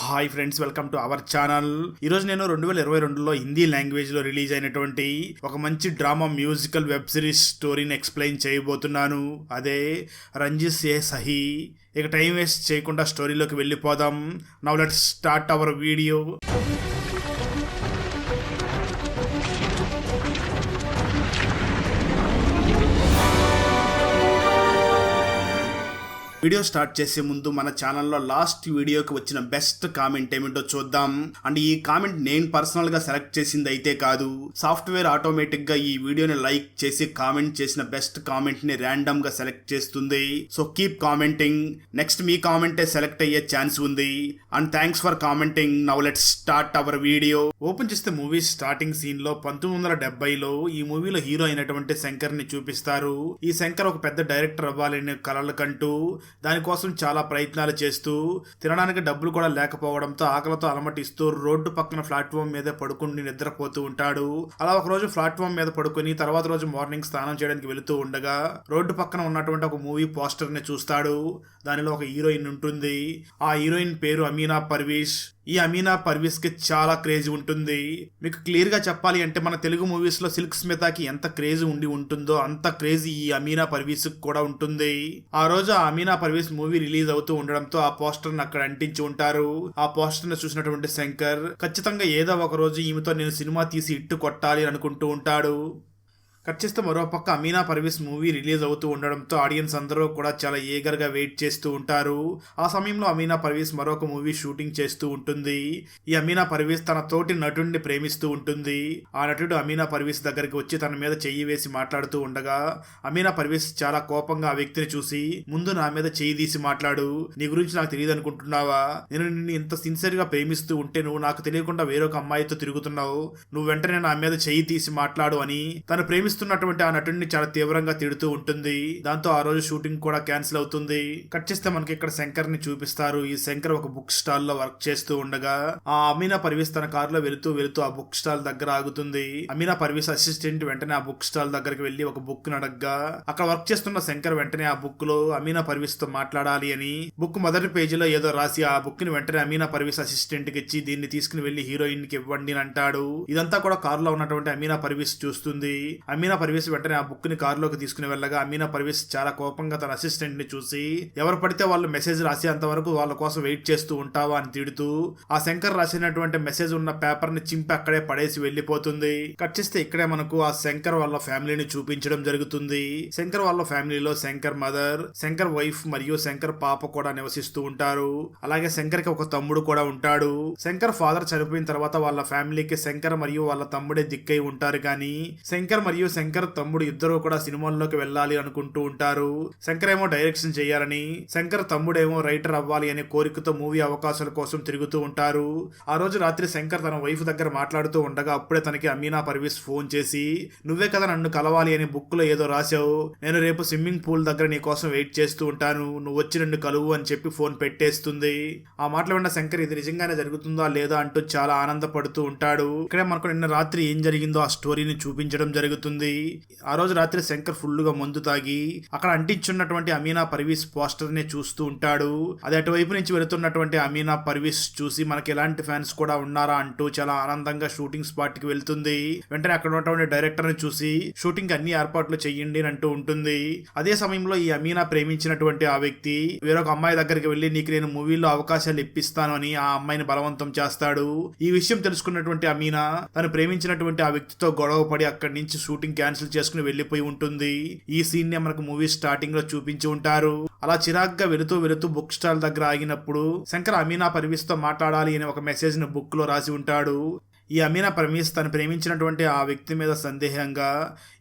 Hi friends, welcome to our channel. ఈరోజు నేను 2022లో హిందీ లాంగ్వేజ్లో రిలీజ్ అయినటువంటి ఒక మంచి డ్రామా మ్యూజికల్ వెబ్ సిరీస్ స్టోరీని ఎక్స్ప్లెయిన్ చేయబోతున్నాను. అదే రంజిస్ ఏ సహీ. ఇక టైం వేస్ట్ చేయకుండా స్టోరీలోకి వెళ్ళిపోదాం. Now let's start our video. Video start చేసే ముందు మన ఛానల్లో లాస్ట్ వీడియోకి వచ్చిన బెస్ట్ కామెంట్ ఏమిటో చూద్దాం. అండ్ ఈ కామెంట్ నేను పర్సనల్గా సెలెక్ట్ చేసింది అయితే కాదు, సాఫ్ట్వేర్ ఆటోమేటిక్గా ఈ వీడియోని లైక్ చేసి కామెంట్ చేసిన బెస్ట్ కామెంట్ని ర్యాండమ్గా సెలెక్ట్ చేస్తుంది. So keep commenting. నెక్స్ట్ మీ కామెంటే సెలెక్ట్ అయ్యే ఛాన్స్ ఉంది. And thanks for commenting. Now let's start our video. Open చేస్తే మూవీ స్టార్టింగ్ సీన్లో 1970లో ఈ మూవీలో హీరో అయినటువంటి శంకర్ని చూపిస్తారు. ఈ శంకర్ ఒక పెద్ద డైరెక్టర్ అవ్వాలని కలలు కంటూ దానికోసం చాలా ప్రయత్నాలు చేస్తూ తినడానికి డబ్బులు కూడా లేకపోవడంతో ఆకలితో అలమటిస్తూ రోడ్డు పక్కన ప్లాట్ఫామ్ మీద పడుకుని నిద్రపోతూ ఉంటాడు. అలా ఒక రోజు ప్లాట్ఫామ్ మీద పడుకుని తర్వాత రోజు మార్నింగ్ స్నానం చేయడానికి వెళుతూ ఉండగా రోడ్డు పక్కన ఉన్నటువంటి ఒక మూవీ పోస్టర్ ని చూస్తాడు. దానిలో ఒక హీరోయిన్ ఉంటుంది. ఆ హీరోయిన్ పేరు అమీనా పర్వీష్. ఈ అమీనా పర్వీస్ కి చాలా క్రేజ్ ఉంటుంది. మీకు క్లియర్ గా చెప్పాలి అంటే మన తెలుగు మూవీస్ లో సిల్క్ స్మితాకి ఎంత క్రేజ్ ఉంటుందో అంత క్రేజ్ ఈ అమీనా పర్వీస్ కూడా ఉంటుంది. ఆ రోజు ఆ అమీనా పర్వీస్ మూవీ రిలీజ్ అవుతూ ఉండడంతో ఆ పోస్టర్ ని అక్కడ అంటించి ఉంటారు. ఆ పోస్టర్ ని చూసినటువంటి శంకర్ ఖచ్చితంగా ఏదో ఒక రోజు ఈమెతో నేను సినిమా తీసి ఇట్టు కొట్టాలి అనుకుంటూ ఉంటాడు. కట్ చేస్తే మరోపక్క అమీనా పర్వీస్ మూవీ రిలీజ్ అవుతూ ఉండడంతో ఆడియన్స్ అందరూ కూడా చాలా ఈగర్గా వెయిట్ చేస్తూ ఉంటారు. ఆ సమయంలో అమీనా పర్వీస్ మరొక మూవీ షూటింగ్ చేస్తూ ఉంటుంది. ఈ అమీనా పర్వీస్ తన తోటి నటుడిని ప్రేమిస్తూ ఉంటుంది. ఆ నటుడు అమీనా పర్వీస్ దగ్గరికి వచ్చి తన మీద చెయ్యి వేసి మాట్లాడుతూ ఉండగా అమీనా పర్వీస్ చాలా కోపంగా ఆ వ్యక్తిని చూసి, ముందు నా మీద చెయ్యి తీసి మాట్లాడు, నీ గురించి నాకు తెలియదు అనుకుంటున్నావా? నేను నిన్ను ఇంత సిన్సియర్ గా ప్రేమిస్తూ ఉంటే నువ్వు నాకు తెలియకుండా వేరొక అమ్మాయితో తిరుగుతున్నావు. నువ్వు వెంటనే నా మీద చెయ్యి తీసి మాట్లాడు అని తను ప్రేమిస్తున్నటువంటి ఆ నటుడిని చాలా తీవ్రంగా తిడుతూ ఉంటుంది. దాంతో ఆ రోజు షూటింగ్ కూడా క్యాన్సిల్ అవుతుంది. కట్ చేస్తే మనకి ఇక్కడ శంకర్ ని చూపిస్తారు. ఈ శంకర్ ఒక బుక్ స్టాల్ లో వర్క్ చేస్తూ ఉండగా ఆ అమీనా పర్వీస్ తన కారులో వెళుతూ ఆ బుక్ స్టాల్ దగ్గర ఆగుతుంది. అమీనా పర్వీస్ అసిస్టెంట్ వెంటనే ఆ బుక్ స్టాల్ దగ్గరికి వెళ్లి ఒక బుక్ అడగ్గా అక్కడ వర్క్ చేస్తున్న శంకర్ వెంటనే ఆ బుక్ లో అమీనా పర్వీస్ తో మాట్లాడాలి అని బుక్ మొదటి పేజీలో ఏదో రాసి ఆ బుక్ ని వెంటనే అమీనా పర్వీస్ అసిస్టెంట్ కి ఇచ్చి దీన్ని తీసుకుని వెళ్లి హీరోయిన్ కి ఇవ్వండి అని అంటాడు. ఇదంతా కూడా కారులో ఉన్నటువంటి అమీనా పర్వీస్ చూస్తుంది. అమీనా పర్వీస్ వెంటనే ఆ బుక్ ని కారులోకి తీసుకుని వెళ్ళగా అమీనా పర్వీస్ చాలా కోపంగా తన అసిస్టెంట్ ని చూసి, ఎవరు పడితే వాళ్ళు మెసేజ్ రాసేంత వరకు వాళ్ళ కోసం వెయిట్ చేస్తూ ఉంటావా అని తిడుతూ ఆ శంకర్ రాసినటువంటి మెసేజ్ ఉన్న పేపర్ ని చింపి అక్కడే పడేసి వెళ్లిపోతుంది. కట్ చేస్తే ఇక్కడే మనకు ఆ శంకర్ వాళ్ళ ఫ్యామిలీని చూపించడం జరుగుతుంది. శంకర్ వాళ్ళ ఫ్యామిలీలో శంకర్ మదర్, శంకర్ వైఫ్ మరియు శంకర్ పాప కూడా నివసిస్తూ ఉంటారు. అలాగే శంకర్ కి ఒక తమ్ముడు కూడా ఉంటాడు. శంకర్ ఫాదర్ చనిపోయిన తర్వాత వాళ్ళ ఫ్యామిలీకి శంకర్ మరియు వాళ్ళ తమ్ముడే దిక్కై ఉంటారు. కానీ శంకర్ మరియు శంకర్ తమ్ముడు ఇద్దరు కూడా సినిమాల్లోకి వెళ్ళాలి అనుకుంటూ ఉంటారు. శంకర్ ఏమో డైరెక్షన్ చేయాలని, శంకర్ తమ్ముడేమో రైటర్ అవ్వాలి అనే కోరికతో మూవీ అవకాశాల కోసం తిరుగుతూ ఉంటారు. ఆ రోజు రాత్రి శంకర్ తన వైఫ్ దగ్గర మాట్లాడుతూ ఉండగా అప్పుడే తనకి అమీనా పర్వీస్ ఫోన్ చేసి, నువ్వే కదా నన్ను కలవాలి అని బుక్ లో ఏదో రాశావు, నేను రేపు స్విమ్మింగ్ పూల్ దగ్గర నీ కోసం వెయిట్ చేస్తూ ఉంటాను, నువ్వు వచ్చి నన్ను కలువు అని చెప్పి ఫోన్ పెట్టేస్తుంది. ఆ మాటలు విన్న శంకర్ ఇది నిజంగానే జరుగుతుందా లేదా అంటూ చాలా ఆనందపడుతూ ఉంటాడు. ఇక్కడే మనకు నిన్న రాత్రి ఏం జరిగిందో ఆ స్టోరీని చూపించడం జరుగుతుంది. ఆ రోజు రాత్రి శంకర్ ఫుల్ గా మందు తాగి అక్కడ అంటించున్నటువంటి అమీనా పర్వీస్ పోస్టర్ ని చూస్తూ ఉంటాడు. అది అటువైపు నుంచి వెళుతున్నటువంటి అమీనా పర్వీస్ చూసి మనకి ఎలాంటి ఫ్యాన్స్ కూడా ఉన్నారా అంటూ చాలా ఆనందంగా షూటింగ్ స్పాట్ కి వెళ్తుంది. వెంటనే అక్కడ ఉన్నటువంటి డైరెక్టర్ ని చూసి షూటింగ్ అన్ని ఏర్పాట్లు చెయ్యండి అని అంటూ ఉంటుంది. అదే సమయంలో ఈ అమీనా ప్రేమించినటువంటి ఆ వ్యక్తి వేరొక అమ్మాయి దగ్గరికి వెళ్లి, నీకు నేను మూవీలో అవకాశాలు ఇప్పిస్తాను అని ఆ అమ్మాయిని బలవంతం చేస్తాడు. ఈ విషయం తెలుసుకున్నటువంటి అమీనా తను ప్రేమించినటువంటి ఆ వ్యక్తితో గొడవ పడి అక్కడి నుంచి షూటింగ్ క్యాన్సిల్ చేసుకుని వెళ్లిపోయి ఉంటుంది. ఈ సీన్ నే మనకు మూవీ స్టార్టింగ్ లో చూపించి ఉంటారు. అలా చిరాగ్గా వెళుతూ బుక్ స్టాల్ దగ్గర ఆగినప్పుడు శంకర్ అమీనా పర్వీస్ తో మాట్లాడాలి అనే ఒక మెసేజ్ ను బుక్ లో రాసి ఉంటాడు. ఈ అమీనా పర్వీస్ తను ప్రేమించినటువంటి ఆ వ్యక్తి మీద సందేహంగా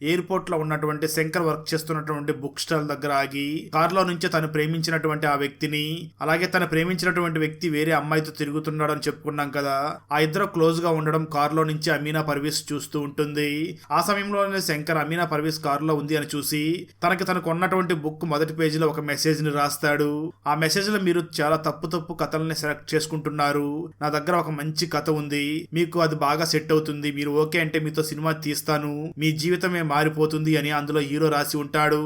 ఎయిర్పోర్ట్ లో ఉన్నటువంటి శంకర్ వర్క్ చేస్తున్నటువంటి బుక్ స్టాల్ దగ్గర ఆగి కారులో నుంచి తను ప్రేమించినటువంటి ఆ వ్యక్తిని, అలాగే తను ప్రేమించినటువంటి వ్యక్తి వేరే అమ్మాయితో తిరుగుతున్నాడు అని చెప్పుకున్నాం కదా, ఆ ఇద్దరు క్లోజ్ గా ఉండడం కారులో నుంచి అమీనా పర్వీస్ చూస్తూ ఉంటుంది. ఆ సమయంలోనే శంకర్ అమీనా పర్వీస్ కారులో ఉంది అని చూసి తనకు ఉన్నటువంటి బుక్ మొదటి పేజీలో ఒక మెసేజ్ ని రాస్తాడు. ఆ మెసేజ్ లో, మీరు చాలా తప్పు కథల్ని సెలెక్ట్ చేసుకుంటున్నారు, నా దగ్గర ఒక మంచి కథ ఉంది, మీకు అది బాగా సెట్ అవుతుంది, మీరు ఓకే అంటే మీతో సినిమా తీస్తాను, మీ జీవితమే మారిపోతుంది అని అందులో హీరో రాసి ఉంటాడు.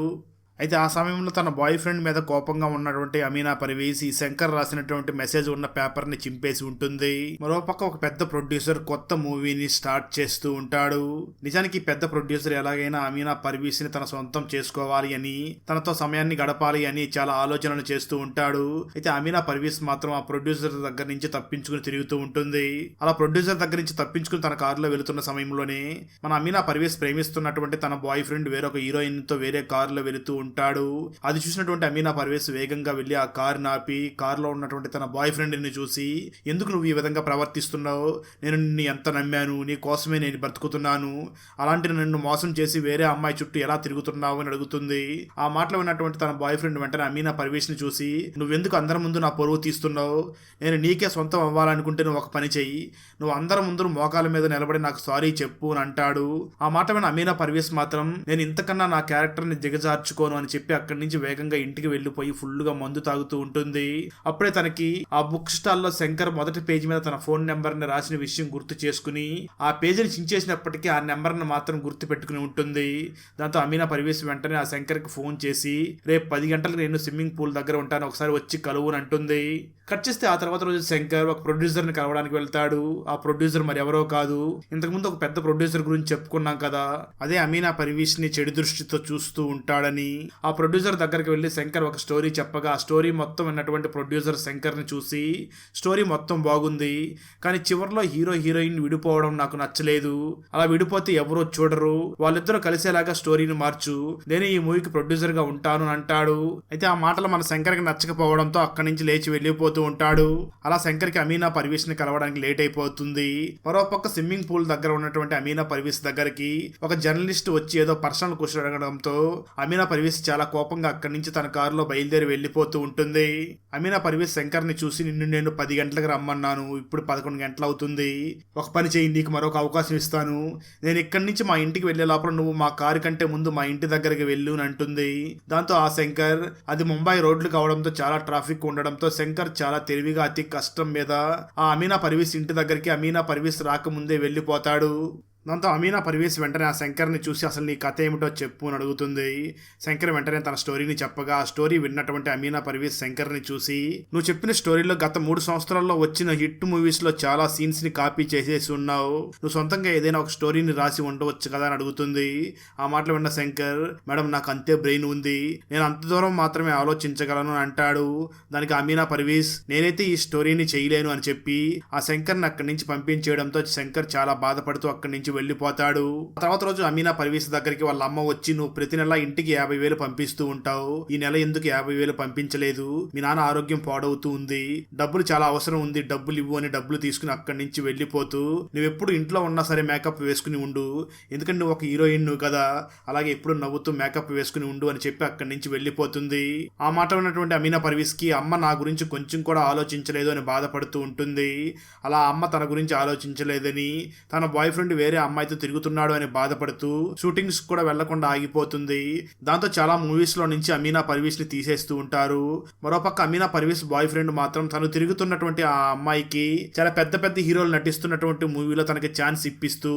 అయితే ఆ సమయంలో తన బాయ్ ఫ్రెండ్ మీద కోపంగా ఉన్నటువంటి అమీనా పర్వీజ్ ఈ శంకర్ రాసినటువంటి మెసేజ్ ఉన్న పేపర్ ని చింపేసి ఉంటుంది. మరోపక్క ఒక పెద్ద ప్రొడ్యూసర్ కొత్త మూవీని స్టార్ట్ చేస్తూ ఉంటాడు. నిజానికి ఈ పెద్ద ప్రొడ్యూసర్ ఎలాగైనా అమీనా పర్వీజ్ ని తన సొంతం చేసుకోవాలి అని, తనతో సమయాన్ని గడపాలి అని చాలా ఆలోచనలు చేస్తూ ఉంటాడు. అయితే అమీనా పర్వీజ్ మాత్రం ఆ ప్రొడ్యూసర్ దగ్గర నుంచి తప్పించుకుని తిరుగుతూ ఉంటుంది. అలా ప్రొడ్యూసర్ దగ్గర నుంచి తప్పించుకుని తన కారులో వెళుతున్న సమయంలోనే మన అమీనా పర్వీజ్ ప్రేమిస్తున్నటువంటి తన బాయ్ ఫ్రెండ్ వేరొక హీరోయిన్ తో వేరే కారులో వెళుతూ ఉంటాడు. అది చూసినటువంటి అమీనా పర్వీజ్ వేగంగా వెళ్లి ఆ కారు నాపి కారులో ఉన్నటువంటి తన బాయ్ ఫ్రెండ్ ని చూసి, ఎందుకు నువ్వు ఈ విధంగా ప్రవర్తిస్తున్నావు? నేను నిన్ను ఎంత నమ్మాను, నీ కోసమే నేను బ్రతుకుతున్నాను, అలాంటి నన్ను మోసం చేసి వేరే అమ్మాయి చుట్టూ ఎలా తిరుగుతున్నావు అని అడుగుతుంది. ఆ మాటలు విన్నటువంటి తన బాయ్ ఫ్రెండ్ వెంటనే అమీనా పర్వీజ్ ని చూసి, నువ్వెందుకు అందరి ముందు నా పొరుగు తీస్తున్నావు? నేను నీకే సొంతం అవ్వాలనుకుంటే నువ్వు ఒక పని చెయ్యి, నువ్వు అందరి ముందు మోకాల మీద నిలబడి నాకు సారీ చెప్పు అని అంటాడు. ఆ మాట విన్న అమీనా పర్వీజ్ మాత్రం, నేను ఇంతకన్నా నా క్యారెక్టర్ ని దిగజార్చుకోను అని చెప్పి అక్కడి నుంచి వేగంగా ఇంటికి వెళ్లిపోయి ఫుల్ గా మందు తాగుతూ ఉంటుంది. అప్పుడే తనకి ఆ బుక్ స్టాల్ లో శంకర్ మొదటి పేజీ మీద తన ఫోన్ నెంబర్ ని రాసిన విషయం గుర్తు చేసుకుని ఆ పేజీని చించేసినప్పటికీ ఆ నెంబర్ ని మాత్రం గుర్తు పెట్టుకుని ఉంటుంది. దాంతో అమీనా పర్వీజ్ వెంటనే ఆ శంకర్ కి ఫోన్ చేసి, రేపు 10 గంటలకు నేను స్విమ్మింగ్ పూల్ దగ్గర ఉంటాను, ఒకసారి వచ్చి కలువు అని అంటుంది. కట్ చేస్తే ఆ తర్వాత రోజు శంకర్ ఒక ప్రొడ్యూసర్ ని కలవడానికి వెళ్తాడు. ఆ ప్రొడ్యూసర్ మరి ఎవరో కాదు, ఇంతకుముందు ఒక పెద్ద ప్రొడ్యూసర్ గురించి చెప్పుకున్నాం కదా, అదే అమీనా పర్వీజ్ ని చెడు దృష్టితో చూస్తూ ఉంటాడని. ఆ ప్రొడ్యూసర్ దగ్గరికి వెళ్లి శంకర్ ఒక స్టోరీ చెప్పగా ఆ స్టోరీ మొత్తం విన్నటువంటి ప్రొడ్యూసర్ శంకర్ ని చూసి, స్టోరీ మొత్తం బాగుంది, కానీ చివరిలో హీరో హీరోయిన్ విడిపోవడం నాకు నచ్చలేదు, అలా విడిపోతే ఎవరో చూడరు, వాళ్ళిద్దరూ కలిసేలాగా స్టోరీని మార్చు, నేను ఈ మూవీకి ప్రొడ్యూసర్ గా ఉంటాను అని అంటాడు. అయితే ఆ మాటలు మన శంకర్ కి నచ్చకపోవడంతో అక్కడి నుంచి లేచి వెళ్లిపోతూ ఉంటాడు. అలా శంకర్ కి అమీనా పర్వీజ్ ని కలవడానికి లేట్ అయిపోతుంది. మరోపక్క స్విమ్మింగ్ పూల్ దగ్గర ఉన్నటువంటి అమీనా పర్వీజ్ దగ్గరికి ఒక జర్నలిస్ట్ వచ్చి ఏదో పర్సనల్ క్వశ్చన్ అడగడంతో అమీనా పర్వీజ్ చాలా కోపంగా అక్కడి నుంచి తన కారులో బయలుదేరి వెళ్లిపోతూ ఉంటుంది. అమీనా పర్వీజ్ శంకర్ ని చూసి, నిన్ను నేను 10 గంటలకు రమ్మన్నాను, ఇప్పుడు 11 గంటలు అవుతుంది, ఒక పని చేయి, నీకు మరొక అవకాశం ఇస్తాను, నేను ఇక్కడి నుంచి మా ఇంటికి వెళ్లే లోపల నువ్వు మా కారు కంటే ముందు మా ఇంటి దగ్గరికి వెళ్ళు అని అంటుంది. దాంతో ఆ శంకర్, అది ముంబై రోడ్లు కావడంతో చాలా ట్రాఫిక్ ఉండడంతో శంకర్ చాలా తెలివిగా అతి కష్టం మీద ఆ అమీనా పర్వీజ్ ఇంటి దగ్గరికి అమీనా పర్వీజ్ రాకముందే వెళ్లిపోతాడు. దాంతో అమీనా పర్వీజ్ వెంటనే ఆ శంకర్ని చూసి, అసలు నీ కథ ఏమిటో చెప్పు అని అడుగుతుంది. శంకర్ వెంటనే తన స్టోరీని చెప్పగా ఆ స్టోరీ విన్నటువంటి అమీనా పర్వీజ్ శంకర్ని చూసి, నువ్వు చెప్పిన స్టోరీలో గత 3 సంవత్సరాల్లో వచ్చిన హిట్ మూవీస్ లో చాలా సీన్స్ ని కాపీ చేసేసి ఉన్నావు, నువ్వు సొంతంగా ఏదైనా ఒక స్టోరీని రాసి ఉండవచ్చు కదా అని అడుగుతుంది. ఆ మాటలు విన్న శంకర్, మేడం నాకు అంతే బ్రెయిన్ ఉంది, నేను అంత దూరం మాత్రమే ఆలోచించగలను అని అంటాడు. దానికి అమీనా పర్వీజ్, నేనైతే ఈ స్టోరీని చేయలేను అని చెప్పి ఆ శంకర్ని అక్కడి నుంచి పంపించేయడంతో శంకర్ చాలా బాధపడుతూ అక్కడి నుంచి వెళ్లిపోతాడు. తర్వాత రోజు అమీనా పర్వీజ్ దగ్గరికి వాళ్ళ అమ్మ వచ్చి, నువ్వు ప్రతి నెల ఇంటికి 50,000 పంపిస్తూ ఉంటావు, ఈ నెల ఎందుకు 50,000 పంపించలేదు, మీ నాన్న ఆరోగ్యం పాడవుతూ ఉంది, డబ్బులు చాలా అవసరం ఉంది, డబ్బులు ఇవ్వు అని డబ్బులు తీసుకుని అక్కడి నుంచి వెళ్లిపోతూ, నువ్వెప్పుడు ఇంట్లో ఉన్నా సరే మేకప్ వేసుకుని ఉండు, ఎందుకంటే నువ్వు ఒక హీరోయిన్ నువ్వు కదా, అలాగే ఎప్పుడు నవ్వుతూ మేకప్ వేసుకుని ఉండు అని చెప్పి అక్కడి నుంచి వెళ్లిపోతుంది. ఆ మాట ఉన్నటువంటి అమీనా పర్వీజ్ కి అమ్మ నా గురించి కొంచెం కూడా ఆలోచించలేదు అని బాధపడుతూ ఉంటుంది. అలా అమ్మ తన గురించి ఆలోచించలేదని, తన బాయ్ ఫ్రెండ్ వేరే అమ్మాయితో తిరుగుతున్నాడు అని బాధపడుతూ షూటింగ్స్ కూడా వెళ్లకుండా ఆగిపోతుంది. దాంతో చాలా మూవీస్ లో నుంచి అమీనా పర్వీజ్ ని తీసేస్తూ ఉంటారు. మరోపక్క అమీనా పర్వీజ్ బాయ్ ఫ్రెండ్ మాత్రం తను తిరుగుతున్నటువంటి ఆ అమ్మాయికి చాలా పెద్ద పెద్ద హీరోలు నటిస్తున్నటువంటి మూవీలో తనకి ఛాన్స్ ఇప్పిస్తూ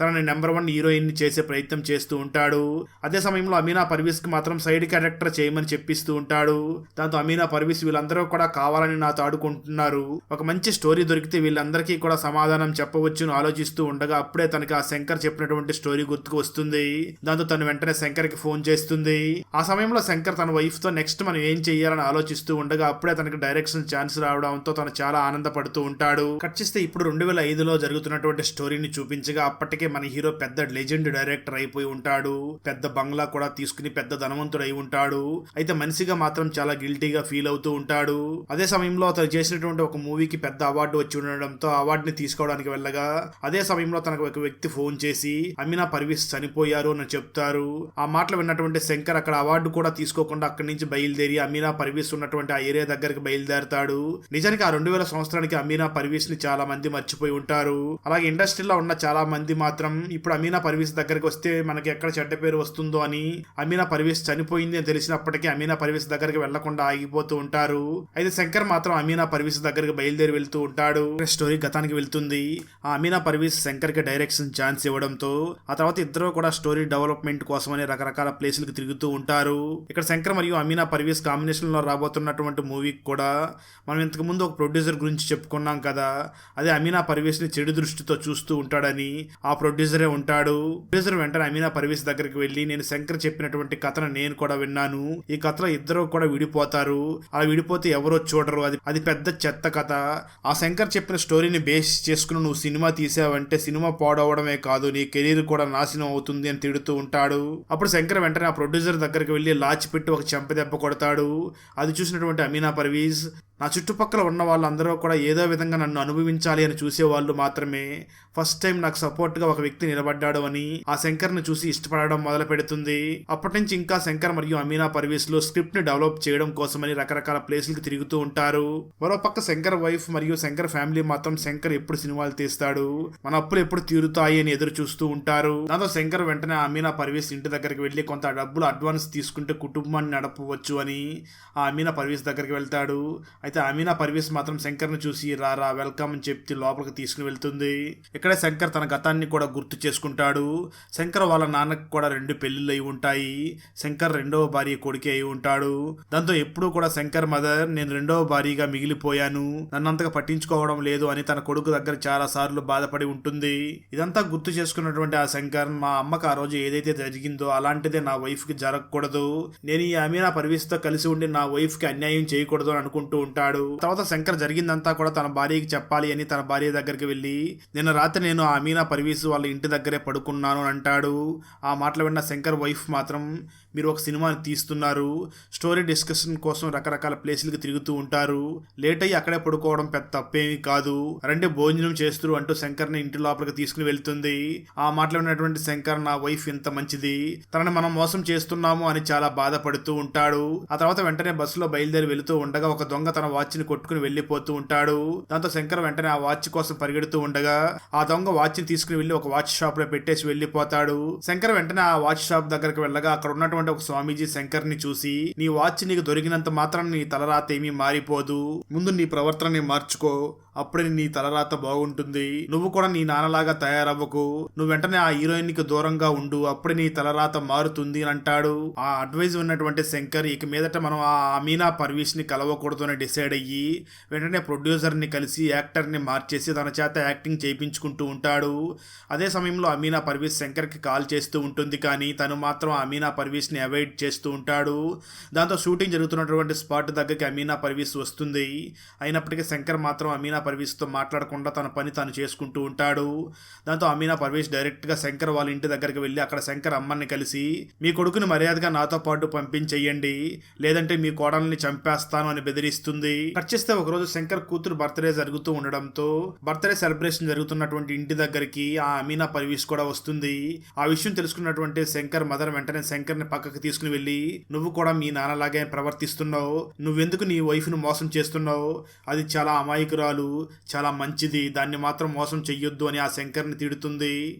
తనని నెంబర్ 1 హీరోయిన్ చేసే ప్రయత్నం చేస్తూ ఉంటాడు. అదే సమయంలో అమీనా పర్వీజ్ కి మాత్రం సైడ్ క్యారెక్టర్ చేయమని చెప్పిస్తూ ఉంటాడు. దాంతో అమీనా పర్వీజ్, వీళ్ళందరూ కూడా కావాలని నాతో ఆడుకుంటున్నారు, ఒక మంచి స్టోరీ దొరికితే వీళ్ళందరికీ కూడా సమాధానం చెప్పవచ్చును ఆలోచిస్తూ ఉండగా అప్పుడే తనకి ఆ శంకర్ చెప్పినటువంటి స్టోరీ గుర్తుకు వస్తుంది. దాంతో తను వెంటనే శంకర్ కి ఫోన్ చేస్తుంది. ఆ సమయంలో శంకర్ తన వైఫ్ తో నెక్స్ట్ మనం ఏం చెయ్యాలని ఆలోచిస్తూ ఉండగా అప్పుడే తనకి డైరెక్షన్ ఛాన్స్ రావడంతో తను చాలా ఆనందపడుతూ ఉంటాడు. కట్ చేస్తే ఇప్పుడు 2005లో జరుగుతున్నటువంటి స్టోరీని చూపించగా అప్పటికే మన హీరో పెద్ద లెజెండ్ డైరెక్టర్ అయిపోయి ఉంటాడు, పెద్ద బంగ్లా కూడా తీసుకుని పెద్ద ధనవంతుడు అయి ఉంటాడు. అయితే మనిషిగా మాత్రం చాలా గిల్టీగా ఫీల్ అవుతూ ఉంటాడు. అదే సమయంలో అతను చేసినటువంటి ఒక మూవీకి పెద్ద అవార్డు వచ్చి ఉండడంతో అవార్డుని తీసుకోవడానికి వెళ్ళగా అదే సమయంలో తనకు ఒక వ్యక్తి ఫోన్ చేసి అమీనా పర్వీజ్ చనిపోయారు అని చెప్తారు. ఆ మాటలు విన్నటువంటి శంకర్ అక్కడ అవార్డు కూడా తీసుకోకుండా అక్కడి నుంచి బయలుదేరి అమీనా పర్వీజ్ ఉన్నటువంటి ఆ ఏరియా దగ్గరికి బయలుదేరతాడు. నిజానికి ఆ 2000 సంవత్సరానికి అమీనా పర్వీజ్ ని చాలా మంది మర్చిపోయి ఉంటారు. అలాగే ఇండస్ట్రీలో ఉన్న చాలా మంది మాత్రం ఇప్పుడు అమీనా పర్వీజ్ దగ్గరికి వస్తే మనకి ఎక్కడ చెడ్డ పేరు వస్తుందో అని అమీనా పర్వీజ్ చనిపోయింది అని తెలిసినప్పటికీ అమీనా పర్వీజ్ దగ్గరికి వెళ్లకుండా ఆగిపోతూ ఉంటారు. అయితే శంకర్ మాత్రం అమీనా పర్వీజ్ దగ్గరికి బయలుదేరి వెళ్తూ ఉంటాడు. స్టోరీ గతానికి వెళ్తుంది. ఆ అమీనా పర్వీజ్ శంకర్ కి డైరెక్షన్ కోసం ఛాన్స్ ఇవ్వడంతో ఆ తర్వాత ఇద్దరు కూడా స్టోరీ డెవలప్మెంట్ కోసమని రకరకాల ప్లేసులకు తిరుగుతూ ఉంటారు. ఇక్కడ శంకర్ మరియు అమీనా పర్వేజ్ కాంబినేషన్ లో రాబోతున్నటువంటి మూవీకి కూడా మనం ఇంతకు ముందు ఒక ప్రొడ్యూసర్ గురించి చెప్పుకున్నాం కదా, అదే అమీనా పర్వేజ్ ని చెడు దృష్టితో చూస్తూ ఉంటాడని ఆ ప్రొడ్యూసరే ఉంటాడు. ప్రొడ్యూసర్ వెంటనే అమీనా పర్వేజ్ దగ్గరికి వెళ్లి, నేను శంకర్ చెప్పినటువంటి కథను నేను కూడా విన్నాను, ఈ కథలో ఇద్దరు కూడా విడిపోతారు, అలా విడిపోతే ఎవరో చూడరు, అది పెద్ద చెత్త కథ, ఆ శంకర్ చెప్పిన స్టోరీని బేస్ చేసుకుని నువ్వు సినిమా తీసావంటే సినిమా పాడవడమే కాదు నీ కెరీర్ కూడా నాశనం అవుతుంది అని తిడుతూ ఉంటాడు. అప్పుడు శంకర్ వెంటనే ఆ ప్రొడ్యూసర్ దగ్గరికి వెళ్లి లాచి పెట్టి ఒక చెంపదెబ్బ కొడతాడు. అది చూసినటువంటి అమీనా పర్వేజ్, నా చుట్టుపక్కల ఉన్న వాళ్ళందరూ కూడా ఏదో విధంగా నన్ను అనుభవించాలి అని చూసేవాళ్ళు మాత్రమే, ఫస్ట్ టైం నాకు సపోర్ట్ గా ఒక వ్యక్తి నిలబడ్డాడు అని ఆ శంకర్ ని చూసి ఇష్టపడడం మొదలు పెడుతుంది. అప్పటి నుంచి ఇంకా శంకర్ మరియు అమీనా పర్వేజ్ లో స్క్రిప్ట్ ని డెవలప్ చేయడం కోసమని రకరకాల ప్లేసులకు తిరుగుతూ ఉంటారు. మరోపక్క శంకర్ వైఫ్ మరియు శంకర్ ఫ్యామిలీ మాత్రం శంకర్ ఎప్పుడు సినిమాలు తీస్తాడు, మన అప్పులు ఎప్పుడు తీరుతాయి అని ఎదురు చూస్తూ ఉంటారు. దాంతో శంకర్ వెంటనే అమీనా పర్వేజ్ ఇంటి దగ్గరికి వెళ్లి కొంత డబ్బులు అడ్వాన్స్ తీసుకుంటే కుటుంబాన్ని నడపవచ్చు అని ఆ అమీనా పర్వేజ్ దగ్గరికి వెళ్తాడు. అయితే అమీనా పర్వేజ్ మాత్రం శంకర్ ను చూసి రారా వెల్కమ్ అని చెప్పి లోపలికి తీసుకుని వెళ్తుంది. ఇక్కడే శంకర్ తన గతాన్ని కూడా గుర్తు చేసుకుంటాడు. శంకర్ వాళ్ళ నాన్నకు కూడా 2 పెళ్లిళ్ళు అయి ఉంటాయి. శంకర్ 2వ భార్య కొడుకే అయి ఉంటాడు. దాంతో ఎప్పుడూ కూడా శంకర్ మదర్ నేను 2వ భార్యగా మిగిలిపోయాను, నన్నంతగా పట్టించుకోవడం లేదు అని తన కొడుకు దగ్గర చాలా సార్లు బాధపడి ఉంటుంది. ఇదంతా గుర్తు చేసుకున్నటువంటి ఆ శంకర్, మా అమ్మకు ఆ రోజు ఏదైతే జరిగిందో అలాంటిదే నా వైఫ్ కి జరగకూడదు, నేను ఈ అమీనా పర్వేజ్ తో కలిసి ఉండి నా వైఫ్ కి అన్యాయం చేయకూడదు అని అనుకుంటూ ఉంటాడు. తర్వాత శంకర్ జరిగిందంతా కూడా తన భార్యకి చెప్పాలి అని తన భార్య దగ్గరికి వెళ్ళి, నిన్న రాత్రి నేను ఆ అమీనా పర్వేజ్ వాళ్ళ ఇంటి దగ్గరే పడుకున్నాను అని అంటాడు. ఆ మాటలు విన్న శంకర్ వైఫ్ మాత్రం, మీరు ఒక సినిమాని తీస్తున్నారు, స్టోరీ డిస్కషన్ కోసం రకరకాల ప్లేసులకు తిరుగుతూ ఉంటారు, లేట్ అయ్యి అక్కడే పడుకోవడం పెద్ద తప్పేమీ కాదు, రండి భోజనం చేస్తూ అంటూ శంకర్ ని ఇంటి లోపలికి తీసుకుని వెళ్తుంది. ఆ మాటలు విన్నటువంటి శంకర్, నా వైఫ్ ఎంత మంచిది, తనని మనం మోసం చేస్తున్నాము అని చాలా బాధపడుతూ ఉంటాడు. ఆ తర్వాత వెంటనే బస్సులో బయలుదేరి వెళుతూ ఉండగా ఒక దొంగ తన వాచ్ ని కొట్టుకుని వెళ్లిపోతూ ఉంటాడు. దాంతో శంకర్ వెంటనే ఆ వాచ్ కోసం పరిగెడుతూ ఉండగా ఆ దొంగ వాచ్ ని తీసుకుని వెళ్లి ఒక వాచ్ షాప్ లో పెట్టేసి వెళ్లిపోతాడు. శంకర్ వెంటనే ఆ వాచ్ షాప్ దగ్గరికి వెళ్ళగా అక్కడ ఉన్నటువంటి ఒక స్వామీజీ శంకర్ ని చూసి, నీ వాచ్ నీకు దొరికినంత మాత్రం నీ తలరాత ఏమీ మారిపోదు, ముందు నీ ప్రవర్తనని మార్చుకో, అప్పుడే నీ తలరాత బాగుంటుంది, నువ్వు కూడా నీ నాన్నలాగా తయారవ్వకు, నువ్వు వెంటనే ఆ హీరోయిన్ కి దూరంగా ఉండు, అప్పుడే నీ తలరాత మారుతుంది అని అంటాడు. ఆ అడ్వైజ్ ఉన్నటువంటి శంకర్ ఇక మీదట మనం ఆ అమీనా పర్వేజ్ ని కలవకూడదు అని డిసైడ్ అయ్యి వెంటనే ప్రొడ్యూసర్ ని కలిసి యాక్టర్ ని మార్చేసి తన చేత యాక్టింగ్ చేయించుకుంటూ ఉంటాడు. అదే సమయంలో అమీనా పర్వేజ్ శంకర్ కి కాల్ చేస్తూ ఉంటుంది, కానీ తను మాత్రం అమీనా పర్వేజ్ ని అవాయిడ్ చేస్తూ ఉంటాడు. దాంతో షూటింగ్ జరుగుతున్నటువంటి స్పాట్ దగ్గరికి అమీనా పర్వేజ్ వస్తుంది. అయినప్పటికీ శంకర్ మాత్రం అమీనా పర్వేజ్ తో మాట్లాడకుండా తన పని తాను చేసుకుంటూ ఉంటాడు. దాంతో అమీనా పర్వేజ్ డైరెక్ట్ గా శంకర్ వాళ్ళ ఇంటి దగ్గరికి వెళ్లి అక్కడ శంకర్ అమ్మని కలిసి, మీ కొడుకుని మర్యాదగా నాతో పాటు పంపించేయండి, లేదంటే మీ కోడల్ని చంపేస్తాను అని బెదిరిస్తుంది. కట్ చేస్తే ఒకరోజు శంకర్ కూతురు బర్త్డే జరుగుతూ ఉండడంతో బర్త్డే సెలబ్రేషన్ జరుగుతున్నటువంటి ఇంటి దగ్గరికి ఆ అమీనా పర్వేజ్ కూడా వస్తుంది. ఆ విషయం తెలుసుకున్నటువంటి శంకర్ మదర్ వెంటనే శంకర్ ని పక్కకి తీసుకుని వెళ్లి, నువ్వు కూడా మీ నాన్నలాగే ప్రవర్తిస్తున్నావు, నువ్వెందుకు నీ వైఫ్ ను మోసం చేస్తున్నావు, అది చాలా అమాయకురాలు, చాలా మంచిది, దాన్ని మాత్రం మోసం చెయ్యొద్దు అని ఆ శంకర్ ని తిడుతుంది.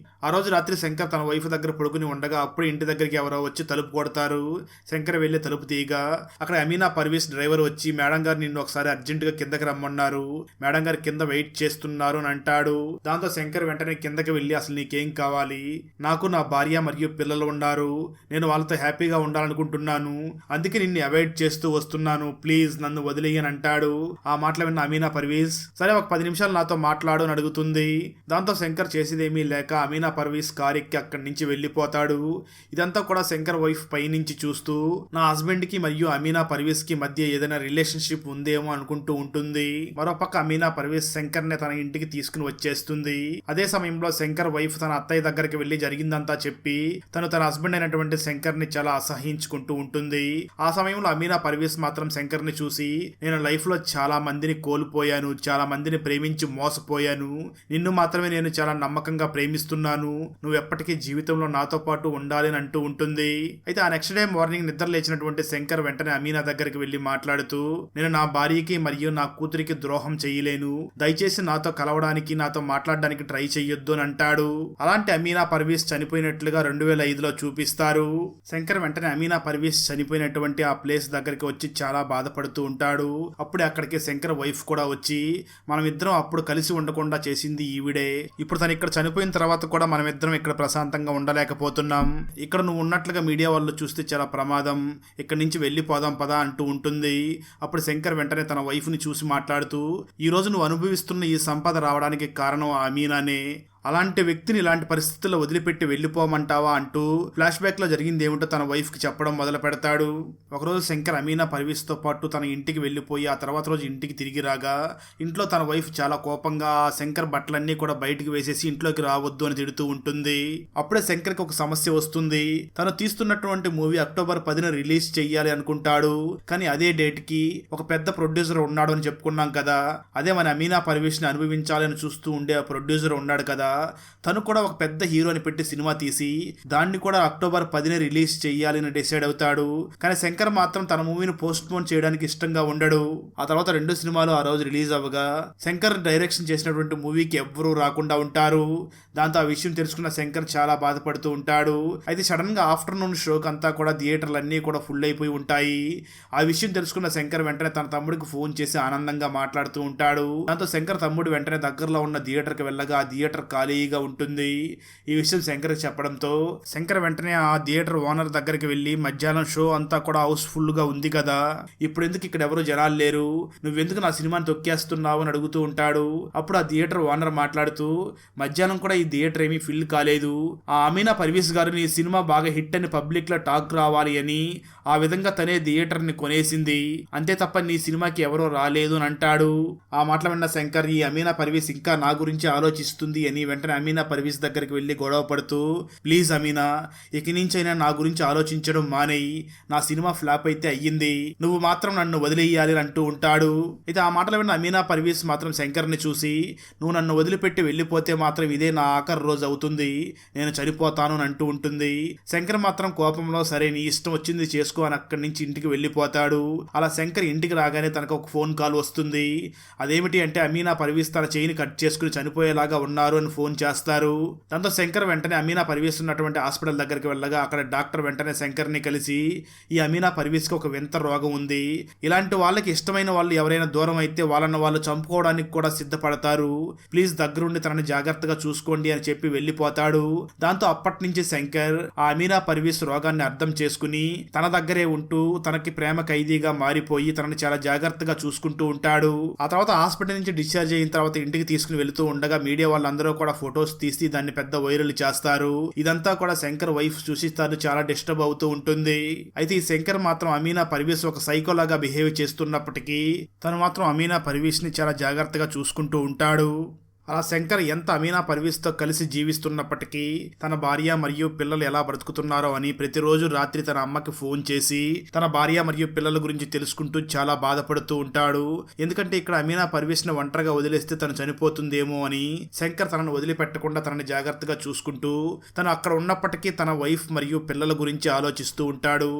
ఆ రోజు రాత్రి శంకర్ తన వైఫ్ దగ్గర పడుకుని ఉండగా అప్పుడు ఇంటి దగ్గరికి ఎవరో వచ్చి తలుపు కొడతారు. శంకర్ వెళ్లి తలుపు తీయగా అక్కడ అమీనా పర్వేజ్ డ్రైవర్ వచ్చి, మేడం గారు నిన్ను ఒకసారి అర్జెంట్ గా కిందకి రమ్మన్నారు, మేడం గారు కింద వెయిట్ చేస్తున్నారు అని అంటాడు. దాంతో శంకర్ వెంటనే కిందకి వెళ్లి, అసలు నీకేం కావాలి, నాకు నా భార్య మరియు పిల్లలు ఉన్నారు, నేను వాళ్ళతో హ్యాపీగా ఉండాలనుకుంటున్నాను, అందుకే నిన్ను అవాయిడ్ చేస్తూ వస్తున్నాను, ప్లీజ్ నన్ను వదిలేయని అంటాడు. ఆ మాటలు విన్న అమీనా పర్వేజ్, సరే ఒక 10 నిమిషాలు నాతో మాట్లాడు అని అడుగుతుంది. దాంతో శంకర్ చేసేదేమీ లేక అమీనా పర్వేజ్ కార్ ఎక్కి అక్కడి నుంచి వెళ్లిపోతాడు. ఇదంతా కూడా శంకర్ వైఫ్ పైనుంచి చూస్తూ నా హస్బెండ్ కి మరియు అమీనా పర్వేజ్ కి మధ్య ఏదైనా రిలేషన్షిప్ ఉందేమో అనుకుంటూ ఉంటుంది. మరోపక్క అమీనా పర్వేజ్ శంకర్ ని తన ఇంటికి తీసుకుని వచ్చేస్తుంది. అదే సమయంలో శంకర్ వైఫ్ తన అత్తయ్య దగ్గరికి వెళ్లి జరిగిందంతా చెప్పి తను తన హస్బెండ్ అయినటువంటి శంకర్ ని చాలా అసహించుకుంటూ ఉంటుంది. ఆ సమయంలో అమీనా పర్వేజ్ మాత్రం శంకర్ ని చూసి, నేను లైఫ్ లో చాలా మందిని కోల్పోయాను, చాలా మందిని ప్రేమించి మోసపోయాను, నిన్ను మాత్రమే నేను చాలా నమ్మకంగా ప్రేమిస్తున్నాను, నువ్వు ఎప్పటికీ జీవితంలో నాతో పాటు ఉండాలి అని అంటూ ఉంటుంది. అయితే ఆ నెక్స్ట్ డే మార్నింగ్ నిద్ర లేచినటువంటి శంకర్ వెంటనే అమీనా దగ్గరికి వెళ్లి మాట్లాడుతూ, నేను నా భార్యకి మరియు నా కూతురికి ద్రోహం చేయలేను, దయచేసి నాతో కలవడానికి నాతో మాట్లాడడానికి ట్రై చెయ్యొద్దు అని అంటాడు. అలాంటి అమీనా పర్వేజ్ చనిపోయినట్లుగా 2005లో చూపిస్తారు. శంకర్ వెంటనే అమీనా పర్వేజ్ చనిపోయినటువంటి ఆ ప్లేస్ దగ్గరికి వచ్చి చాలా బాధపడుతూ ఉంటాడు. అప్పుడే అక్కడికి శంకర్ వైఫ్ కూడా వచ్చి, మనం ఇద్దరం అప్పుడు కలిసి ఉండకుండా చేసింది ఈవిడే, ఇప్పుడు తను ఇక్కడ చనిపోయిన తర్వాత కూడా కూడా మనమిద్దరం ఇక్కడ ప్రశాంతంగా ఉండలేకపోతున్నాం. ఇక్కడ నువ్వు ఉన్నట్లుగా మీడియా వాళ్ళు చూస్తే చాలా ప్రమాదం, ఇక్కడి నుంచి వెళ్ళిపోదాం పదా అంటూ ఉంటుంది. అప్పుడు శంకర్ వెంటనే తన వైఫ్ని చూసి మాట్లాడుతూ, ఈ రోజు నువ్వు అనుభవిస్తున్న ఈ సంపద రావడానికి కారణం ఆ అమీనానే, అలాంటి వ్యక్తిని ఇలాంటి పరిస్థితుల్లో వదిలిపెట్టి వెళ్ళిపోమంటావా అంటూ ఫ్లాష్ బ్యాక్ లో జరిగింది ఏమిటో తన వైఫ్ కి చెప్పడం మొదలు పెడతాడు. ఒకరోజు శంకర్ అమీనా పర్వీస్ తో పాటు తన ఇంటికి వెళ్ళిపోయి ఆ తర్వాత రోజు ఇంటికి తిరిగి రాగా ఇంట్లో తన వైఫ్ చాలా కోపంగా శంకర్ బట్టలన్నీ కూడా బయటికి వేసేసి ఇంట్లోకి రావద్దు అని తిడుతూ ఉంటుంది. అప్పుడే శంకర్ కి ఒక సమస్య వస్తుంది. తను తీస్తున్నటువంటి మూవీ అక్టోబర్ 10న రిలీజ్ చెయ్యాలి అనుకుంటాడు. కానీ అదే డేట్ కి ఒక పెద్ద ప్రొడ్యూసర్ ఉన్నాడు అని చెప్పుకున్నాం కదా, అదే మన అమీనా పర్వీస్ ని అనుభవించాలని చూస్తూ ఉండే ఆ ప్రొడ్యూసర్ ఉన్నాడు కదా, తను కూడా ఒక పెద్ద హీరోని పెట్టి సినిమా తీసి దాన్ని కూడా అక్టోబర్ 10న రిలీజ్ చెయ్యాలని డిసైడ్ అవుతాడు. కానీ శంకర్ మాత్రం తన మూవీని పోస్ట్ పోన్ చేయడానికి ఇష్టంగా ఉండడు. ఆ తర్వాత 2 సినిమాలు ఆ రోజు రిలీజ్ అవ్వగా శంకర్ డైరెక్షన్ చేసినటువంటి మూవీకి ఎవ్వరూ రాకుండా ఉంటారు. దాంతో ఆ విషయం తెలుసుకున్న శంకర్ చాలా బాధపడుతూ ఉంటాడు. అయితే సడన్ గా ఆఫ్టర్నూన్ షోకి అంతా కూడా థియేటర్లు అన్నీ కూడా ఫుల్ అయిపోయి ఉంటాయి. ఆ విషయం తెలుసుకున్న శంకర్ వెంటనే తన తమ్ముడికి ఫోన్ చేసి ఆనందంగా మాట్లాడుతూ ఉంటాడు. దాంతో శంకర్ తమ్ముడు వెంటనే దగ్గరలో ఉన్న థియేటర్కి వెళ్ళగా ఆ థియేటర్ ఖాళీగా ఉంటుంది. ఈ విషయం శంకర్ చెప్పడంతో శంకర్ వెంటనే ఆ థియేటర్ ఓనర్ దగ్గరికి వెళ్ళి, మధ్యాహ్నం షో అంతా కూడా హౌస్ఫుల్ గా ఉంది కదా, ఇప్పుడు ఎందుకు ఇక్కడ ఎవరు జనాలు లేరు, నువ్వెందుకు నా సినిమాని తొక్కేస్తున్నావు అని అడుగుతూ ఉంటాడు. అప్పుడు ఆ థియేటర్ ఓనర్ మాట్లాడుతూ, మధ్యాహ్నం కూడా ఈ థియేటర్ ఏమీ ఫిల్ కాలేదు, ఆ అమీనా పర్వీస్ గారు నీ సినిమా బాగా హిట్ అని పబ్లిక్ లో టాక్ రావాలి అని ఆ విధంగా తనే థియేటర్ ని కొనేసింది, అంతే తప్ప నీ సినిమాకి ఎవరో రాలేదు అని అంటాడు. ఆ మాటలు విన్న శంకర్, ఈ అమీనా పర్వీస్ ఇంకా నా గురించి ఆలోచిస్తుంది అని వెంటనే అమీనా పర్వీస్ దగ్గరికి వెళ్ళి గొడవ పడుతూ, ప్లీజ్ అమీనా, ఇక నుంచైనా నా గురించి ఆలోచించడం మానేయి, నా సినిమా ఫ్లాప్ అయితే అయ్యింది, నువ్వు మాత్రం నన్ను వదిలేయాలి అని అంటూ ఉంటాడు. అయితే ఆ మాటలు విన్న అమీనా పర్వీస్ మాత్రం శంకర్ని చూసి, నువ్వు నన్ను వదిలిపెట్టి వెళ్ళిపోతే మాత్రం ఇదే నా ఆఖరి రోజు అవుతుంది, నేను చనిపోతాను అని అంటూ ఉంటుంది. శంకర్ మాత్రం కోపంలో, సరే నీ ఇష్టం వచ్చింది చేసుకో అని అక్కడి నుంచి ఇంటికి వెళ్ళిపోతాడు. అలా శంకర్ ఇంటికి రాగానే తనకు ఒక ఫోన్ కాల్ వస్తుంది. అదేమిటి అంటే అమీనా పర్వీస్ తన చేయిని కట్ చేసుకుని చనిపోయేలాగా ఉన్నారు అని ఫోన్ చేస్తారు. దాంతో శంకర్ వెంటనే అమీనా పర్వీస్ ఉన్నటువంటి హాస్పిటల్ దగ్గరికి వెళ్ళగా అక్కడ డాక్టర్ వెంటనే శంకర్ ని కలిసి, ఈ అమీనా పర్వీస్ కి ఒక వింత రోగం ఉంది, ఇలాంటి వాళ్ళకి ఇష్టమైన వాళ్ళు ఎవరైనా దూరం అయితే వాళ్ళని వాళ్ళు చంపుకోవడానికి కూడా సిద్ధపడతారు, ప్లీజ్ దగ్గరుండి తనని జాగ్రత్తగా చూసుకోండి అని చెప్పి వెళ్ళిపోతాడు. దాంతో అప్పటి నుంచి శంకర్ ఆ అమీనా పర్వీస్ రోగాన్ని అర్థం చేసుకుని తన దగ్గరే ఉంటూ తనకి ప్రేమ ఖైదీగా మారిపోయి తనని చాలా జాగ్రత్తగా చూసుకుంటూ ఉంటాడు. ఆ తర్వాత హాస్పిటల్ నుంచి డిశ్చార్జ్ అయిన తర్వాత ఇంటికి తీసుకుని వెళుతూ ఉండగా మీడియా వాళ్ళందరూ కూడా ఫొటోస్ తీసి దాన్ని పెద్ద వైరల్ చేస్తారు. ఇదంతా కూడా శంకర్ వైఫ్ చూసి తను చాలా డిస్టర్బ్ అవుతూ ఉంటుంది. అయితే ఈ శంకర్ మాత్రం అమీనా పర్వీస్ ఒక సైకోలాగా బిహేవ్ చేస్తున్నప్పటికీ తను మాత్రం అమీనా పర్వీస్ ని చాలా జాగ్రత్తగా చూసుకుంటూ ఉంటాడు. అలా శంకర్ ఎంత అమీనా పర్వీస్తో కలిసి జీవిస్తున్నప్పటికీ తన భార్య మరియు పిల్లలు ఎలా బ్రతుకుతున్నారో అని ప్రతిరోజు రాత్రి తన అమ్మకి ఫోన్ చేసి తన భార్య మరియు పిల్లల గురించి తెలుసుకుంటూ చాలా బాధపడుతూ ఉంటాడు. ఎందుకంటే ఇక్కడ అమీనా పర్వీస్ని ఒంటరిగా వదిలేస్తే తను చనిపోతుందేమో అని శంకర్ తనను వదిలిపెట్టకుండా తనని జాగ్రత్తగా చూసుకుంటూ తను అక్కడ ఉన్నప్పటికీ తన వైఫ్ మరియు పిల్లల గురించి ఆలోచిస్తూ ఉంటాడు.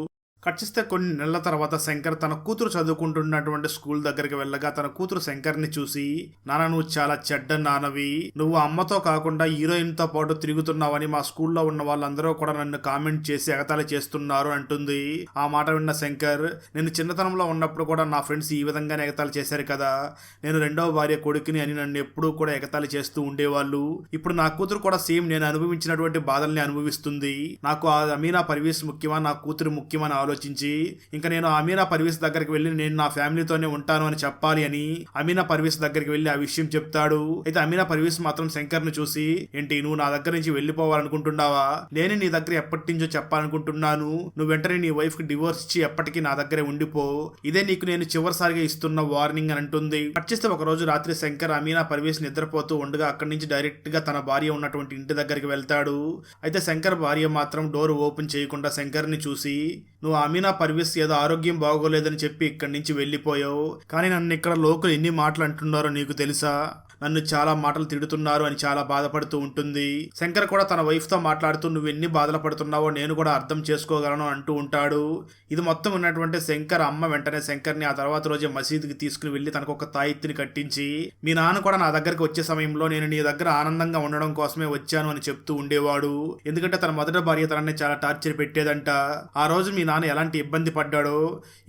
కట్ చేస్తే కొన్ని నెలల తర్వాత శంకర్ తన కూతురు చదువుకుంటున్నటువంటి స్కూల్ దగ్గరికి వెళ్ళగా తన కూతురు శంకర్ని చూసి, నాన్న నువ్వు చాలా చెడ్డ నాన్నవి, నువ్వు అమ్మతో కాకుండా హీరోయిన్తో పాటు తిరుగుతున్నావని మా స్కూల్లో ఉన్న వాళ్ళందరూ కూడా నన్ను కామెంట్ చేసి ఎగతాళి చేస్తున్నారు అంటుంది. ఆ మాట విన్న శంకర్, నేను చిన్నతనంలో ఉన్నప్పుడు కూడా నా ఫ్రెండ్స్ ఈ విధంగానే ఎగతాళి చేశారు కదా, నేను రెండవ భార్య కొడుకుని అని నన్ను ఎప్పుడూ కూడా ఎగతాళి చేస్తూ ఉండేవాళ్ళు, ఇప్పుడు నా కూతురు కూడా సేమ్ నేను అనుభవించినటువంటి బాధల్ని అనుభవిస్తుంది, నాకు ఆ అమీనా పర్వీస్ ముఖ్యమా నా కూతురు ముఖ్యమని ఆలోచించి ఇంకా నేను అమీనా పర్వీస్ దగ్గరికి వెళ్ళి నేను నా ఫ్యామిలీతోనే ఉంటాను అని చెప్పాలి అని అమీనా పర్వీస్ దగ్గరికి వెళ్ళి ఆ విషయం చెప్తాడు. అయితే అమీనా పర్వీస్ మాత్రం శంకర్ ని చూసి, ఏంటి నువ్వు నా దగ్గర నుంచి వెళ్ళిపోవాలనుకుంటున్నావా, నేను నీ దగ్గర ఎప్పటి నుంచో చెప్పాలనుకుంటున్నాను, నువ్వు వెంటనే నీ వైఫ్ కి డివోర్స్ ఇచ్చి ఎప్పటికీ నా దగ్గరే ఉండిపో, ఇదే నీకు నేను చివరిసారిగా ఇస్తున్న వార్నింగ్ అని అంటుంది. వచ్చేస్తే ఒక రోజు రాత్రి శంకర్ అమీనా పర్వీస్ నిద్రపోతూ ఉండగా అక్కడి నుంచి డైరెక్ట్ గా తన భార్య ఉన్నటువంటి ఇంటి దగ్గరికి వెళ్తాడు. అయితే శంకర్ భార్య మాత్రం డోర్ ఓపెన్ చేయకుండా శంకర్ ని చూసి, నువ్వు అమీనా పర్వీస్ ఏదో ఆరోగ్యం బాగోలేదని చెప్పి ఇక్కడి నుంచి వెళ్ళిపోయావు, కానీ నన్ను ఇక్కడ లోకల్ ఎన్ని మాటలు అంటున్నారో నీకు తెలుసా, నన్ను చాలా మాటలు తిడుతున్నారు అని చాలా బాధపడుతూ ఉంటుంది. శంకర్ కూడా తన వైఫ్ తో మాట్లాడుతూ, నువ్వు ఎన్ని బాధలు పడుతున్నావో నేను కూడా అర్థం చేసుకోగలను అంటూ ఉంటాడు. ఇది మొత్తం ఉన్నటువంటి శంకర్ అమ్మ వెంటనే శంకర్ని ఆ తర్వాత రోజే మసీదుకి తీసుకుని వెళ్లి తనకు ఒక తాయిత్తిని కట్టించి, మీ నాన్న కూడా నా దగ్గరికి వచ్చే సమయంలో నేను నీ దగ్గర ఆనందంగా ఉండడం కోసమే వచ్చాను అని చెప్తూ ఉండేవాడు. ఎందుకంటే తన మొదటి భార్య తనని చాలా టార్చర్ పెట్టేదంట. ఆ రోజు మీ నాన్న ఎలాంటి ఇబ్బంది పడ్డాడో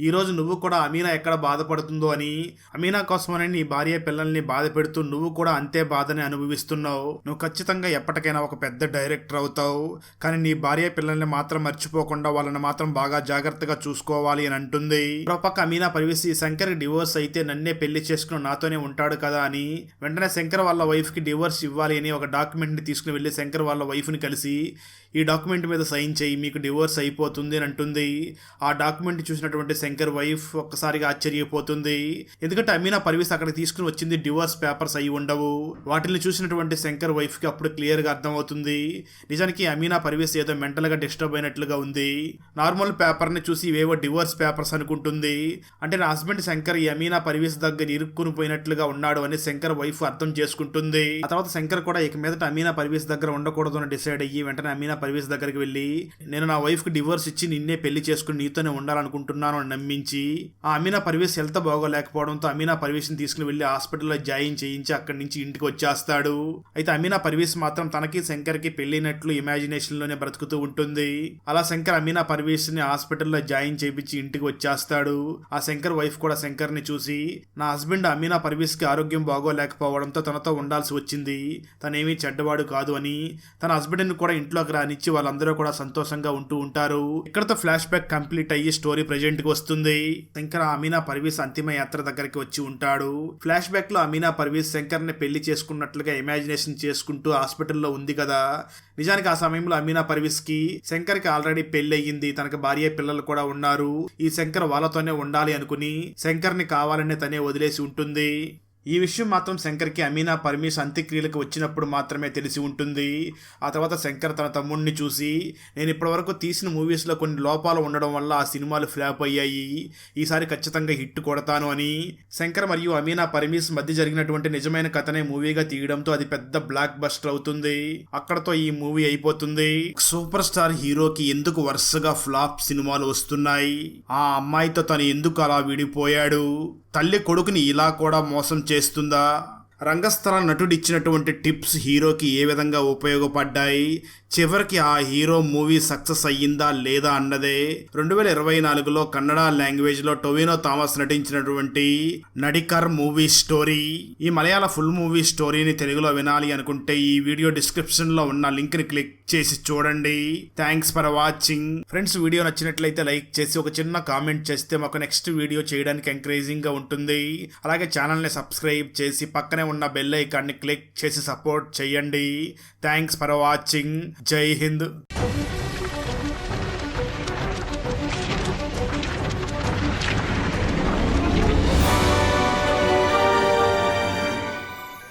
ఈ రోజు నువ్వు కూడా అమీనా ఎక్కడ బాధపడుతుందో అని, అమీనా కోసమని నీ భార్య పిల్లల్ని బాధ పెడుతూ నువ్వు కూడా అంతే బాధని అనుభవిస్తున్నావు. నువ్వు ఖచ్చితంగా ఎప్పటికైనా ఒక పెద్ద డైరెక్టర్ అవుతావు, కానీ నీ భార్య పిల్లల్ని మాత్రం మర్చిపోకుండా వాళ్ళని మాత్రం బాగా జాగ్రత్తగా చూసుకోవాలి అని అంటుంది. మరోపక్క అమీనా పర్వీస్ ఈ శంకర్ డివోర్స్ అయితే నన్నే పెళ్లి చేసుకుని నాతోనే ఉంటాడు కదా అని వెంటనే శంకర్ వాళ్ళ వైఫ్ కి డివోర్స్ ఇవ్వాలి అని ఒక డాక్యుమెంట్ ని తీసుకుని వెళ్లి శంకర్ వాళ్ళ వైఫ్ ని కలిసి ఈ డాక్యుమెంట్ మీద సైన్ చేయి, మీకు డివోర్స్ అయిపోతుంది అని అంటుంది. ఆ డాక్యుమెంట్ చూసినటువంటి శంకర్ వైఫ్ ఒక్కసారిగా ఆశ్చర్యపోతుంది. ఎందుకంటే అమీనా పర్వీస్ అక్కడ తీసుకుని వచ్చింది డివోర్స్ పేపర్స్ అయి ఉండవు. వాటిని చూసినటువంటి శంకర్ వైఫ్ కి అప్పుడు క్లియర్ గా అర్థమవుతుంది, నిజానికి అమీనా పర్వీస్ ఏదో మెంటల్ గా డిస్టర్బ్ అయినట్లుగా ఉంది. నార్మల్ పేపర్ ని చూసి ఇవేవో డివోర్స్ పేపర్స్ అనుకుంటుంది. అంటే నా హస్బెండ్ శంకర్ ఈ అమీనా పర్వీస్ దగ్గర ఇరుక్కుని పోయినట్లుగా ఉన్నాడు అని శంకర్ వైఫ్ అర్థం చేసుకుంటుంది. ఆ తర్వాత శంకర్ కూడా ఇక మీదట అమీనా పర్వీస్ దగ్గర ఉండకూడదు అని డిసైడ్ అయ్యి వెంటనే అమీనా పర్వీస్ దగ్గరికి వెళ్ళి నేను నా వైఫ్ కి డివోర్స్ ఇచ్చి నిన్నే పెళ్లి చేసుకుని నీతోనే ఉండాలనుకుంటున్నాను అని నమ్మించి ఆ అమీనా పర్వీస్ హెల్త్ బాగోలేకపోవడంతో అమీనా పర్వీస్ ని తీసుకుని వెళ్లి హాస్పిటల్లో జాయిన్ చేయించి అక్కడి నుంచి ఇంటికి వచ్చేస్తాడు. అయితే అమీనా పర్వీస్ మాత్రం తనకి శంకర్ కి పెళ్లినట్లు ఇమాజినేషన్ లోనే బ్రతుకుతూ ఉంటుంది. అలా శంకర్ అమీనా పర్వీస్ ని హాస్పిటల్లో జాయిన్ చేయించి ఇంటికి వచ్చేస్తాడు. ఆ శంకర్ వైఫ్ కూడా శంకర్ ని చూసి నా హస్బెండ్ అమీనా పర్వీస్ కి ఆరోగ్యం బాగోలేకపోవడంతో తనతో ఉండాల్సి వచ్చింది, తనేమీ చెడ్డవాడు కాదు అని తన హస్బెండ్ ని కూడా ఇంట్లోకి రానిచ్చి వాళ్ళందరూ కూడా సంతోషంగా ఉంటూ ఉంటారు. ఇక్కడతో ఫ్లాష్ బ్యాక్ కంప్లీట్ అయ్యి స్టోరీ ప్రెజెంట్ కి వస్తుంది. శంకర్ అమీనా పర్వీస్ అంతిమ యాత్ర దగ్గరికి వచ్చి ఉంటాడు. ఫ్లాష్ బ్యాక్ లో అమీనా పర్వీస్ శంకర్ ని పెళ్లి చేసుకున్నట్లుగా ఇమాజినేషన్ చేసుకుంటూ హాస్పిటల్లో ఉంది కదా. నిజానికి ఆ సమయంలో అమీనా పర్వీస్ కి శంకర్ కి ఆల్రెడీ పెళ్లి అయ్యింది, తనకు భార్య పిల్లలు కూడా ఉన్నారు. ఈ శంకర్ వాళ్ళతోనే ఉండాలి అనుకుని శంకర్ ని కావాలనే తనే వదిలేసి ఉంటుంది. ఈ విషయం మాత్రం శంకర్కి అమీనా పర్వీస్ అంత్యక్రియలకు వచ్చినప్పుడు మాత్రమే తెలిసి ఉంటుంది. ఆ తర్వాత శంకర్ తన తమ్ముడిని చూసి నేను ఇప్పటివరకు తీసిన మూవీస్లో కొన్ని లోపాలు ఉండడం వల్ల ఆ సినిమాలు ఫ్లాప్ అయ్యాయి, ఈసారి ఖచ్చితంగా హిట్ కొడతాను అని శంకర్ మరియు అమీనా పర్వీస్ మధ్య జరిగినటువంటి నిజమైన కథనే మూవీగా తీయడంతో అది పెద్ద బ్లాక్ బస్టర్ అవుతుంది. అక్కడతో ఈ మూవీ అయిపోతుంది. సూపర్ స్టార్ హీరోకి ఎందుకు వరుసగా ఫ్లాప్ సినిమాలు వస్తున్నాయి, ఆ అమ్మాయితో తను ఎందుకు అలా విడిపోయాడు, తల్లి కొడుకుని ఇలా కూడా మోసం చేస్తుందా, రంగస్థల నటుడు ఇచ్చినటువంటి టిప్స్ హీరోకి ఏ విధంగా ఉపయోగపడ్డాయి, చివరికి ఆ హీరో మూవీ సక్సెస్ అయ్యిందా లేదా అన్నదే 2024లో కన్నడ లాంగ్వేజ్ లో టొవినో థామస్ నటించినటువంటి నడికర్ మూవీ స్టోరీ. ఈ మలయాళ ఫుల్ మూవీ స్టోరీని తెలుగులో వినాలి అనుకుంటే ఈ వీడియో డిస్క్రిప్షన్ లో ఉన్న లింక్ ని క్లిక్ చేసి చూడండి. Thanks for watching friends. Video నచ్చినట్లయితే లైక్ చేసి ఒక చిన్న కామెంట్ చేస్తే మాకు నెక్స్ట్ వీడియో చేయడానికి ఎంకరేజింగ్ గా ఉంటుంది. అలాగే ఛానల్ ని సబ్స్క్రైబ్ చేసి పక్కనే ఉన్న బెల్ ఐకాన్ ని క్లిక్ చేసి సపోర్ట్ చేయండి. Thanks for watching. జై హింద్.